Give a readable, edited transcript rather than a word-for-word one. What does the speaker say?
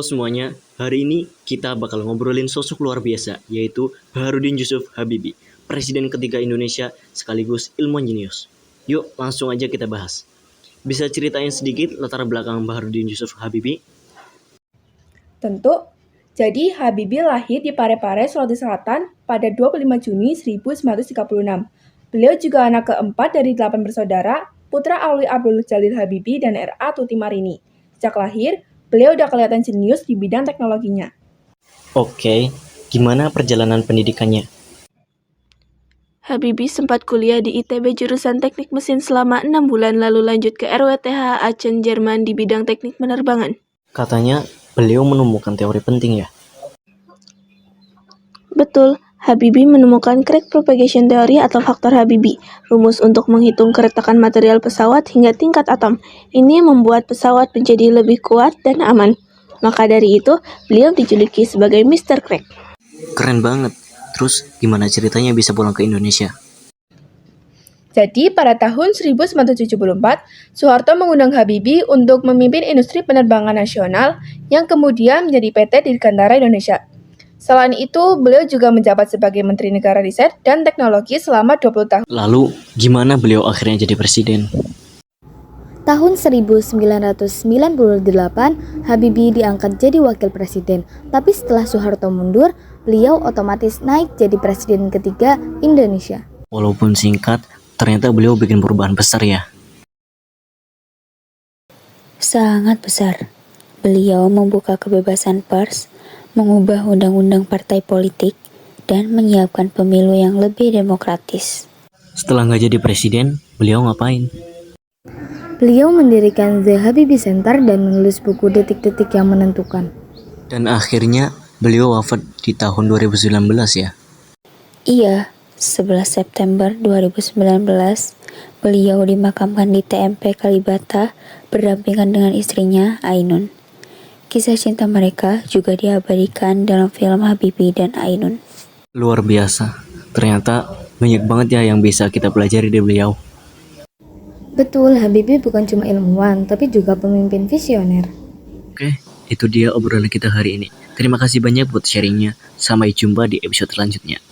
Halo semuanya, hari ini kita bakal ngobrolin sosok luar biasa, yaitu Baharudin Yusuf Habibie, Presiden ketiga Indonesia sekaligus ilmuwan jenius. Yuk langsung aja kita bahas. Bisa ceritain sedikit latar belakang Baharudin Yusuf Habibie? Tentu. Jadi Habibie lahir di Parepare, Sulawesi Selatan pada 25 Juni 1936. Beliau juga anak keempat dari 8 bersaudara, putra Alwi Abdul Jalil Habibie dan R.A. Tuti Marini. Sejak lahir, beliau udah kelihatan jenius di bidang teknologinya. Oke, gimana perjalanan pendidikannya? Habibie sempat kuliah di ITB jurusan Teknik Mesin selama 6 bulan lalu lanjut ke RWTH Aachen, Jerman di bidang teknik penerbangan. Katanya beliau menemukan teori penting ya? Betul, Habibie menemukan crack propagation theory atau faktor Habibie, rumus untuk menghitung keretakan material pesawat hingga tingkat atom. Ini membuat pesawat menjadi lebih kuat dan aman. Maka dari itu, beliau dijuluki sebagai Mr. Crack. Keren banget. Terus gimana ceritanya bisa pulang ke Indonesia? Jadi pada tahun 1974, Soeharto mengundang Habibie untuk memimpin industri penerbangan nasional yang kemudian menjadi PT Dirgantara Indonesia. Selain itu, beliau juga menjabat sebagai Menteri Negara Riset dan Teknologi selama 20 tahun. Lalu gimana beliau akhirnya jadi presiden? Tahun 1998, Habibie diangkat jadi wakil presiden. Tapi setelah Soeharto mundur, beliau otomatis naik jadi presiden ketiga Indonesia. Walaupun singkat, ternyata beliau bikin perubahan besar ya. Sangat besar. Beliau membuka kebebasan pers, mengubah undang-undang partai politik, dan menyiapkan pemilu yang lebih demokratis. Setelah nggak jadi presiden, beliau ngapain? Beliau mendirikan The Habibie Center dan menulis buku detik-detik yang menentukan. Dan akhirnya beliau wafat di tahun 2019 ya. Iya, 11 September 2019, beliau dimakamkan di TMP Kalibata berdampingan dengan istrinya Ainun. Kisah cinta mereka juga diabadikan dalam film Habibie dan Ainun. Luar biasa. Ternyata banyak banget ya yang bisa kita pelajari dari beliau. Betul, Habibie bukan cuma ilmuwan, tapi juga pemimpin visioner. Oke, itu dia obrolan kita hari ini. Terima kasih banyak buat sharingnya. Sampai jumpa di episode selanjutnya.